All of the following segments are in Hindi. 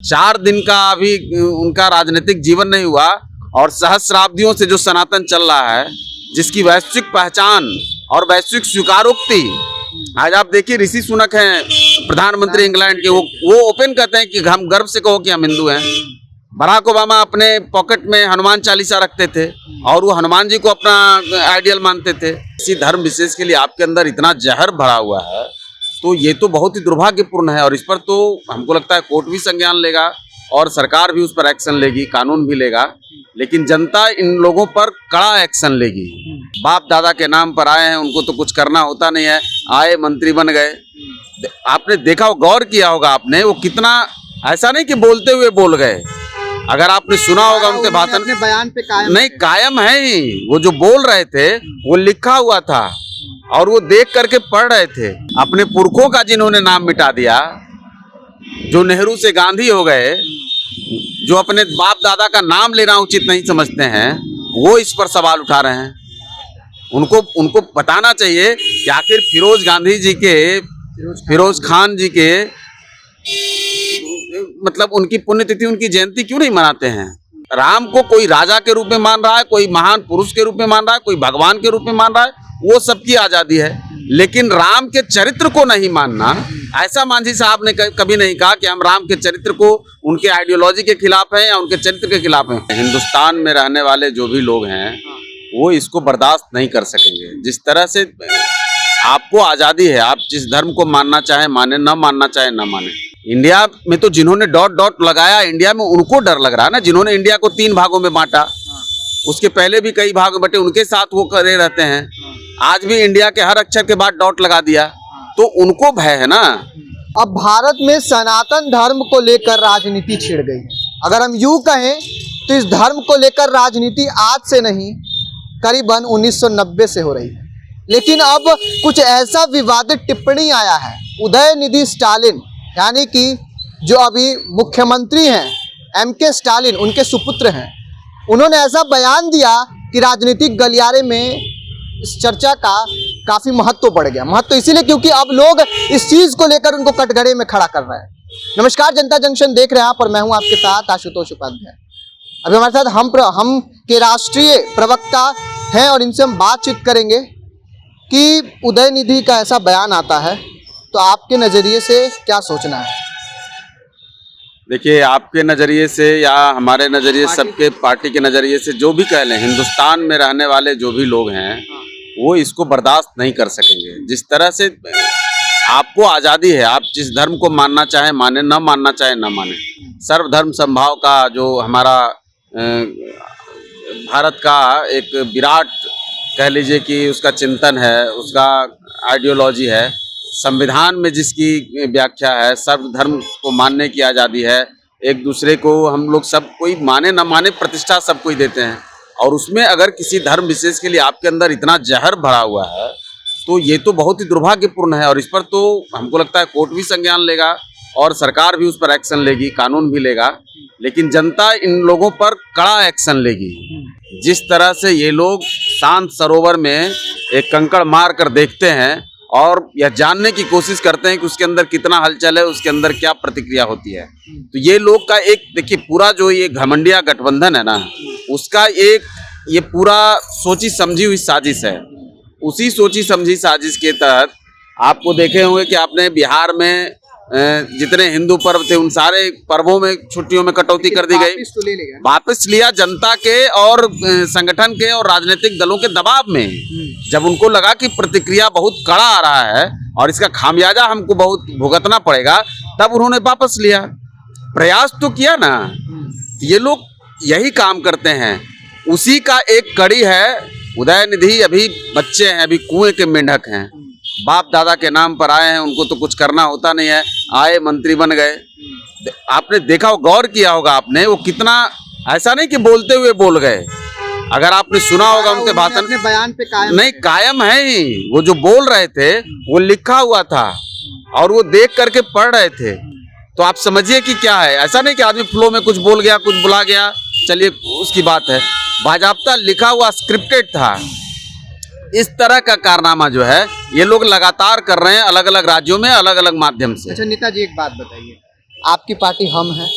4 दिन का अभी उनका राजनीतिक जीवन नहीं हुआ और सहस्राब्दियों से जो सनातन चल रहा है, जिसकी वैश्विक पहचान और वैश्विक स्वीकारोक्ति, आज आप देखिए ऋषि सुनक हैं प्रधानमंत्री इंग्लैंड के, वो ओपन कहते हैं कि हम गर्व से कहो कि हम हिंदू हैं। बराक ओबामा अपने पॉकेट में हनुमान चालीसा रखते थे और वो हनुमान जी को अपना आइडियल मानते थे। इसी धर्म विशेष के लिए आपके अंदर इतना जहर भरा हुआ है, तो ये तो बहुत ही दुर्भाग्यपूर्ण है। और इस पर तो हमको लगता है कोर्ट भी संज्ञान लेगा और सरकार भी उस पर एक्शन लेगी, कानून भी लेगा, लेकिन जनता इन लोगों पर कड़ा एक्शन लेगी। बाप दादा के नाम पर आए हैं, उनको तो कुछ करना होता नहीं है, आए मंत्री बन गए। आपने देखा, गौर किया होगा आपने, वो कितना, ऐसा नहीं कि बोलते हुए बोल गए, अगर आपने सुना होगा उनके भाषण, अपने बयान पे कायम नहीं कायम है ही, वो जो बोल रहे थे वो लिखा हुआ था और वो देख करके पढ़ रहे थे। अपने पुरखों का जिन्होंने नाम मिटा दिया, जो नेहरू से गांधी हो गए, जो अपने बाप दादा का नाम लेना उचित नहीं समझते हैं, वो इस पर सवाल उठा रहे हैं। उनको बताना चाहिए कि आखिर फिरोज गांधी जी के, फिरोज खान जी के मतलब उनकी पुण्यतिथि, उनकी जयंती क्यों नहीं मनाते हैं? राम को कोई राजा के रूप में मान रहा है, कोई महान पुरुष के रूप में मान रहा है, कोई भगवान के रूप में मान रहा है, वो सबकी आजादी है, लेकिन राम के चरित्र को नहीं मानना, ऐसा मांझी साहब ने कभी नहीं कहा कि हम राम के चरित्र को, उनके आइडियोलॉजी के खिलाफ हैं या उनके चरित्र के खिलाफ हैं। हिंदुस्तान में रहने वाले जो भी लोग हैं वो इसको बर्दाश्त नहीं कर सकेंगे। जिस तरह से आपको आज़ादी है, आप जिस धर्म को मानना चाहे माने, न मानना चाहे न माने। इंडिया में तो जिन्होंने डॉट डॉट लगाया, इंडिया में उनको डर लग रहा है ना, जिन्होंने इंडिया को 3 भागों में बांटा, उसके पहले भी कई भाग बटे, उनके साथ वो करे रहते हैं। आज भी इंडिया के हर अक्षर के बाद डॉट लगा दिया, तो उनको भय है ना। अब भारत में सनातन धर्म को लेकर राजनीति छिड़ गई है। अगर हम यूं कहें तो इस धर्म को लेकर राजनीति आज से नहीं, करीबन 1990 से हो रही है। लेकिन अब कुछ ऐसा विवादित टिप्पणी आया है, उदयनिधि स्टालिन यानी कि जो अभी मुख्यमंत्री हैं MK स्टालिन, उनके सुपुत्र हैं, उन्होंने ऐसा बयान दिया कि राजनीतिक गलियारे में इस चर्चा का काफ़ी महत्व बढ़ गया। महत्व इसीलिए क्योंकि अब लोग इस चीज़ को लेकर उनको कटघरे में खड़ा कर रहे हैं। नमस्कार, जनता जंक्शन देख रहे हैं आप और मैं हूं आपके साथ आशुतोष उपाध्याय। अभी हमारे साथ हम के राष्ट्रीय प्रवक्ता हैं और इनसे हम बातचीत करेंगे कि उदयनिधि का ऐसा बयान आता है तो आपके नज़रिए से क्या सोचना है? देखिए, आपके नज़रिए से या हमारे नज़रिए, सबके पार्टी के नज़रिए से, जो भी कह लें, हिंदुस्तान में रहने वाले जो भी लोग हैं वो इसको बर्दाश्त नहीं कर सकेंगे। जिस तरह से आपको आज़ादी है, आप जिस धर्म को मानना चाहे माने, न मानना चाहे न माने। सर्वधर्म समभाव का जो हमारा भारत का एक विराट, कह लीजिए कि उसका चिंतन है, उसका आइडियोलॉजी है, संविधान में जिसकी व्याख्या है, सर्वधर्म को मानने की आज़ादी है, एक दूसरे को हम लोग सब कोई माने न माने, प्रतिष्ठा सब कोई देते हैं। और उसमें अगर किसी धर्म विशेष के लिए आपके अंदर इतना जहर भरा हुआ है, तो ये तो बहुत ही दुर्भाग्यपूर्ण है। और इस पर तो हमको लगता है कोर्ट भी संज्ञान लेगा और सरकार भी उस पर एक्शन लेगी, कानून भी लेगा, लेकिन जनता इन लोगों पर कड़ा एक्शन लेगी। जिस तरह से ये लोग शांत सरोवर में एक कंकड़ मार कर देखते हैं और यह जानने की कोशिश करते हैं कि उसके अंदर कितना हलचल है, उसके अंदर क्या प्रतिक्रिया होती है, तो ये लोग का एक, देखिए, पूरा जो ये घमंडिया गठबंधन है ना, उसका एक ये पूरा सोची समझी हुई साजिश है। उसी सोची समझी साजिश के तहत आपको देखे होंगे कि आपने बिहार में जितने हिंदू पर्व थे उन सारे पर्वों में छुट्टियों में कटौती कर दी गई, वापस लिया जनता के और संगठन के और राजनीतिक दलों के दबाव में। जब उनको लगा कि प्रतिक्रिया बहुत कड़ा आ रहा है और इसका खामियाजा हमको बहुत भुगतना पड़ेगा, तब उन्होंने वापस लिया। प्रयास तो किया ना, ये लोग यही काम करते हैं। उसी का एक कड़ी है उदयनिधि। अभी बच्चे हैं, अभी कुएं के मेंढक हैं, बाप दादा के नाम पर आए हैं, उनको तो कुछ करना होता नहीं है, आए मंत्री बन गए। आपने देखा, गौर किया होगा आपने, वो कितना, ऐसा नहीं कि बोलते हुए बोल गए, अगर आपने सुना होगा उनके भाषण, अपने बयान पे कायम नहीं कायम है ही, वो जो बोल रहे थे वो लिखा हुआ था और वो देख करके पढ़ रहे थे। तो आप समझिए कि क्या है। ऐसा नहीं कि आदमी फ्लो में कुछ बोल गया, कुछ बुला गया, चलिए उसकी बात है। बाजाबता लिखा हुआ स्क्रिप्टेड था। इस तरह का कारनामा जो है ये लोग लगातार कर रहे हैं, अलग अलग राज्यों में अलग अलग माध्यम से। अच्छा नेताजी, एक बात बताइए, आपकी पार्टी हम है,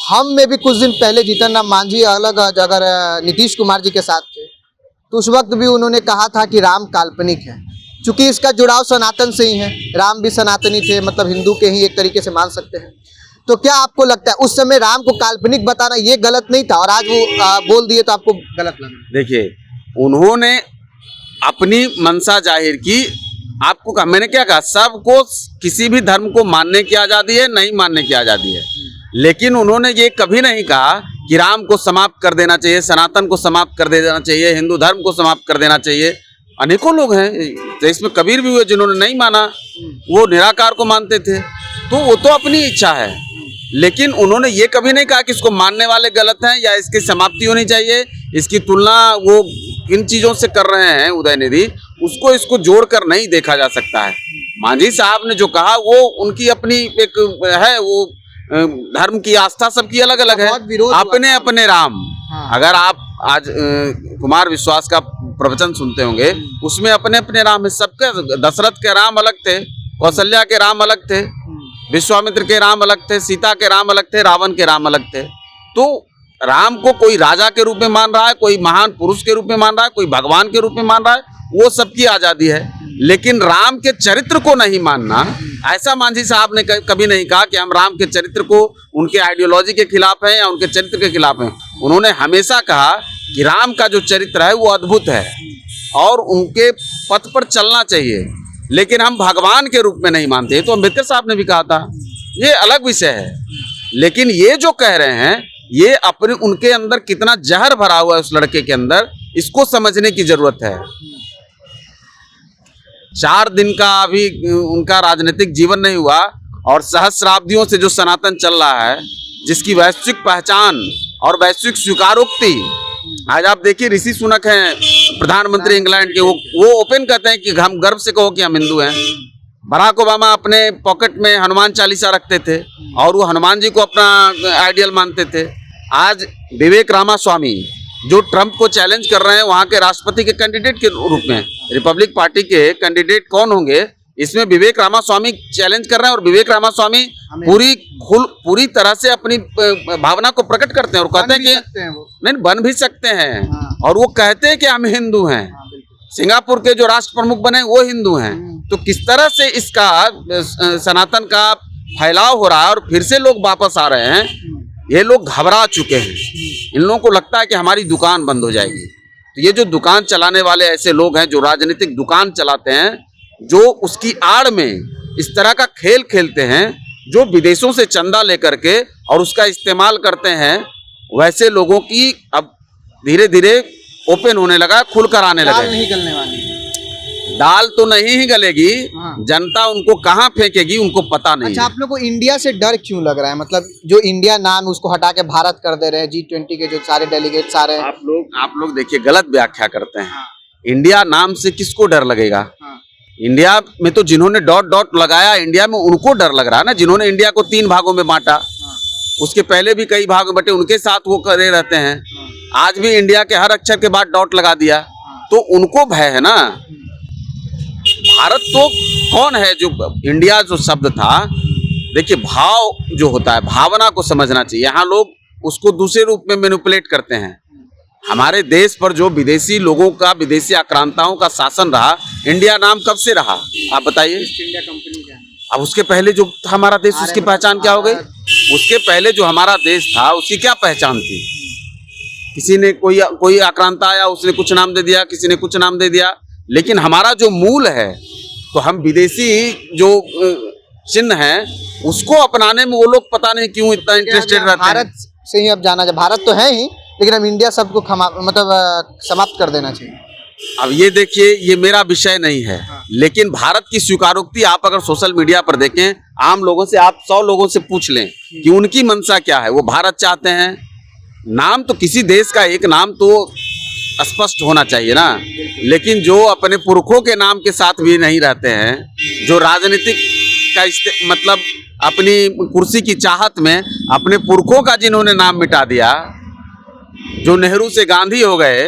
हम में भी कुछ दिन पहले जीतन राम मांझी अलग अगर नीतीश कुमार जी के साथ थे तो उस वक्त भी उन्होंने कहा था कि राम काल्पनिक है, क्योंकि इसका जुड़ाव सनातन से ही है। राम भी सनातनी थे, मतलब हिंदू के ही एक तरीके से मान सकते हैं। तो क्या आपको लगता है उस समय राम को काल्पनिक बताना ये गलत नहीं था और आज वो बोल दिए तो आपको गलत लगा? देखिए, उन्होंने अपनी मंशा जाहिर की। आपको कहा, मैंने क्या कहा, सबको किसी भी धर्म को मानने की आज़ादी है, नहीं मानने की आज़ादी है, लेकिन उन्होंने ये कभी नहीं कहा कि राम को समाप्त कर देना चाहिए, सनातन को समाप्त कर देना चाहिए, हिंदू धर्म को समाप्त कर देना चाहिए। अनेकों लोग हैं, तो इसमें कबीर भी हुए जिन्होंने नहीं माना, वो निराकार को मानते थे, तो वो तो अपनी इच्छा है। लेकिन उन्होंने ये कभी नहीं कहा कि इसको मानने वाले गलत हैं या इसकी समाप्ति होनी चाहिए। इसकी तुलना वो किन चीज़ों से कर रहे हैं उदयनिधि, उसको इसको जोड़कर नहीं देखा जा सकता है। मांझी साहब ने जो कहा वो उनकी अपनी एक है, वो धर्म की आस्था सबकी अलग अलग है, अपने अपने राम। हाँ। अगर आप आज कुमार विश्वास का प्रवचन सुनते होंगे, उसमें अपने अपने राम है सबके। दशरथ के राम अलग थे, कौशल्या के राम अलग थे, विश्वामित्र के राम अलग थे, सीता के राम अलग थे, रावण के राम अलग थे। तो राम को कोई राजा के रूप में मान रहा है, कोई महान पुरुष के रूप में मान रहा है, कोई भगवान के रूप में मान रहा है, वो सबकी आज़ादी है। लेकिन राम के चरित्र को नहीं मानना, ऐसा मांझी साहब ने कभी नहीं कहा कि हम राम के चरित्र को, उनके आइडियोलॉजी के खिलाफ हैं या उनके चरित्र के खिलाफ हैं। उन्होंने हमेशा कहा कि राम का जो चरित्र है वो अद्भुत है और उनके पथ पर चलना चाहिए, लेकिन हम भगवान के रूप में नहीं मानते। तो अम्बेडकर साहब ने भी कहा था, ये अलग विषय है। लेकिन ये जो कह रहे हैं, ये अपने उनके अंदर कितना जहर भरा हुआ है उस लड़के के अंदर, इसको समझने की जरूरत है। 4 दिन का अभी उनका राजनीतिक जीवन नहीं हुआ और सहस्राब्दियों से जो सनातन चल रहा है, जिसकी वैश्विक पहचान और वैश्विक स्वीकारोक्ति, आज आप देखिए ऋषि सुनक हैं प्रधानमंत्री इंग्लैंड के, वो ओपन कहते हैं कि हम गर्व से कहो कि हम हिंदू हैं। बराक ओबामा अपने पॉकेट में हनुमान चालीसा रखते थे और वो हनुमान जी को अपना आइडियल मानते थे। आज विवेक रामास्वामी जो ट्रंप को चैलेंज कर रहे हैं, वहाँ के राष्ट्रपति के कैंडिडेट के रूप में, रिपब्लिक पार्टी के कैंडिडेट कौन होंगे, इसमें विवेक रामास्वामी चैलेंज कर रहे हैं। और विवेक रामास्वामी पूरी तरह से अपनी भावना को प्रकट करते हैं और कहते हैं कि नहीं, बन भी सकते हैं। हाँ। और वो कहते हैं कि हम हिंदू हैं। सिंगापुर के जो राष्ट्र प्रमुख बने वो हिंदू हैं। तो किस तरह से इसका सनातन का फैलाव हो रहा है और फिर से लोग वापस आ रहे हैं। ये लोग घबरा चुके हैं, इन लोगों को लगता है कि हमारी दुकान बंद हो जाएगी। तो ये जो दुकान चलाने वाले ऐसे लोग हैं जो राजनीतिक दुकान चलाते हैं, जो उसकी आड़ में इस तरह का खेल खेलते हैं, जो विदेशों से चंदा लेकर के और उसका इस्तेमाल करते हैं, वैसे लोगों की अब धीरे धीरे ओपन होने लगा, खुलकर आने लगा। दाल नहीं गलने वाली, दाल तो नहीं ही गलेगी। हाँ। जनता उनको कहाँ फेंकेगी उनको पता नहीं। अच्छा, आप लोग को इंडिया से डर क्यों लग रहा है? मतलब जो इंडिया नाम उसको हटा के भारत कर दे रहे हैं, G20 के जो सारे डेलीगेट सारे। आप लोग देखिए गलत व्याख्या करते हैं। इंडिया नाम से किसको डर लगेगा? हाँ। इंडिया में तो जिन्होंने डॉट डॉट लगाया, इंडिया में उनको डर लग रहा है ना, जिन्होंने इंडिया को 3 भागों में बांटा। हाँ। उसके पहले भी कई भाग बटे, उनके साथ वो करे रहते हैं। आज भी इंडिया के हर अक्षर के बाद डॉट लगा दिया, तो उनको भय है ना। भारत तो कौन है जो, इंडिया जो शब्द था, देखिए भाव जो होता है, भावना को समझना चाहिए। यहाँ लोग उसको दूसरे रूप में मैनिपुलेट करते हैं। हमारे देश पर जो विदेशी लोगों का, विदेशी आक्रांताओं का शासन रहा, इंडिया नाम कब से रहा आप बताइए? इंडिया कंपनी का। अब उसके पहले जो था हमारा देश, उसकी पहचान क्या हो गई? उसके पहले जो हमारा देश था उसकी क्या पहचान थी? किसी ने कोई आक्रांता आया, उसने कुछ नाम दे दिया, किसी ने कुछ नाम दे दिया। लेकिन हमारा जो मूल है, तो हम विदेशी जो चिन्ह है उसको अपनाने में वो लोग पता नहीं क्यों इतना इंटरेस्टेड रहते हैं। भारत से ही अब जाना चाहिए। भारत तो है ही, लेकिन अब इंडिया सबको मतलब समाप्त कर देना चाहिए। अब ये देखिए, ये मेरा विषय नहीं है। लेकिन भारत की स्वीकारोक्ति आप अगर सोशल मीडिया पर देखें, आम लोगों से, आप 100 लोगों से पूछ लें कि उनकी मंशा क्या है। वो भारत चाहते हैं। नाम तो किसी देश का एक नाम तो स्पष्ट होना चाहिए ना। लेकिन जो अपने पुरखों के नाम के साथ भी नहीं रहते हैं, जो राजनीतिक का मतलब अपनी कुर्सी की चाहत में अपने पुरखों का जिन्होंने नाम मिटा दिया, जो नेहरू से गांधी हो गए,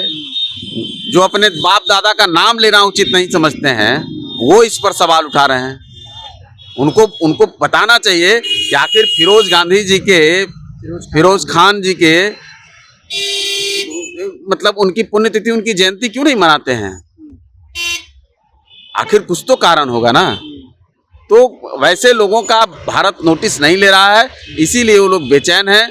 जो अपने बाप दादा का नाम लेना उचित नहीं समझते हैं, वो इस पर सवाल उठा रहे हैं। उनको बताना चाहिए कि आखिर फिरोज गांधी जी के फिरोज खान जी के मतलब उनकी पुण्यतिथि, उनकी जयंती क्यों नहीं मनाते हैं? आखिर कुछ तो कारण होगा ना। तो वैसे लोगों का भारत नोटिस नहीं ले रहा है, इसीलिए वो लोग बेचैन हैं,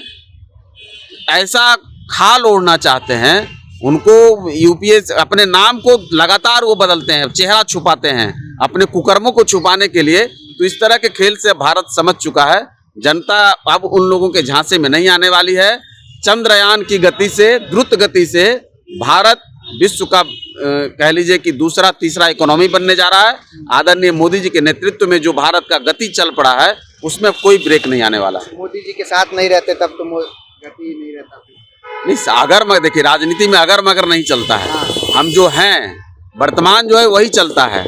ऐसा खाल ओढ़ना चाहते हैं। उनको यूपीए अपने नाम को लगातार वो बदलते हैं, चेहरा छुपाते हैं अपने कुकर्मों को छुपाने के लिए। तो इस तरह के खेल से भारत समझ चुका है। जनता अब उन लोगों के झांसे में नहीं आने वाली है। चंद्रयान की गति से, द्रुत गति से भारत विश्व का कह लीजिए कि दूसरा तीसरा इकोनॉमी बनने जा रहा है। आदरणीय मोदी जी के नेतृत्व में जो भारत का गति चल पड़ा है, उसमें कोई ब्रेक नहीं आने वाला। मोदी जी के साथ नहीं रहते तब तो गति नहीं रहता। नहीं, अगर मैं देखिए राजनीति में अगर मगर नहीं चलता है। हम जो हैं वर्तमान जो है वही चलता है।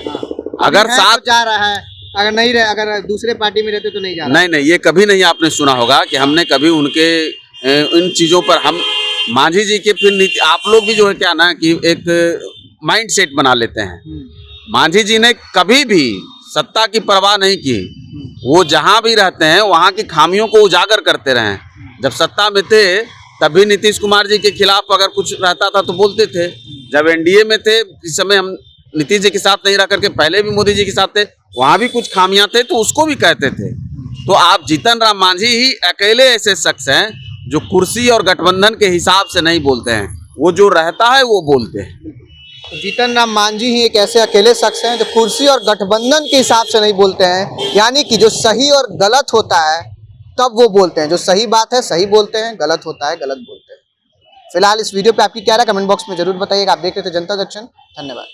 अगर साथ जा रहा है, अगर नहीं रहे, अगर दूसरे पार्टी में रहते तो नहीं जा रहा। नहीं, ये कभी नहीं आपने सुना होगा कि हमने कभी उनके इन चीज़ों पर हम मांझी जी के फिर नीति, आप लोग भी जो है क्या ना कि एक माइंड सेट बना लेते हैं। मांझी जी ने कभी भी सत्ता की परवाह नहीं की। वो जहाँ भी रहते हैं वहाँ की खामियों को उजागर करते रहे। जब सत्ता में थे तभी नीतीश कुमार जी के खिलाफ अगर कुछ रहता था तो बोलते थे। जब एनडीए में थे, इस समय हम नीतीश जी के साथ नहीं रह करके पहले भी मोदी जी के साथ थे, वहाँ भी कुछ खामियां थे तो उसको भी कहते थे। तो आप जीतन राम मांझी ही अकेले ऐसे शख्स हैं जो कुर्सी और गठबंधन के हिसाब से नहीं बोलते हैं, वो जो रहता है वो बोलते हैं। जीतन राम मांझी ही एक ऐसे अकेले शख्स हैं जो कुर्सी और गठबंधन के हिसाब से नहीं बोलते हैं। यानी कि जो सही और गलत होता है तब वो बोलते हैं, जो सही बात है सही बोलते हैं, गलत होता है गलत बोलते हैं। फिलहाल इस वीडियो पे आपकी क्या राय कमेंट बॉक्स में जरूर बताइएगा। आप देख रहे थे जनता दर्शन। धन्यवाद।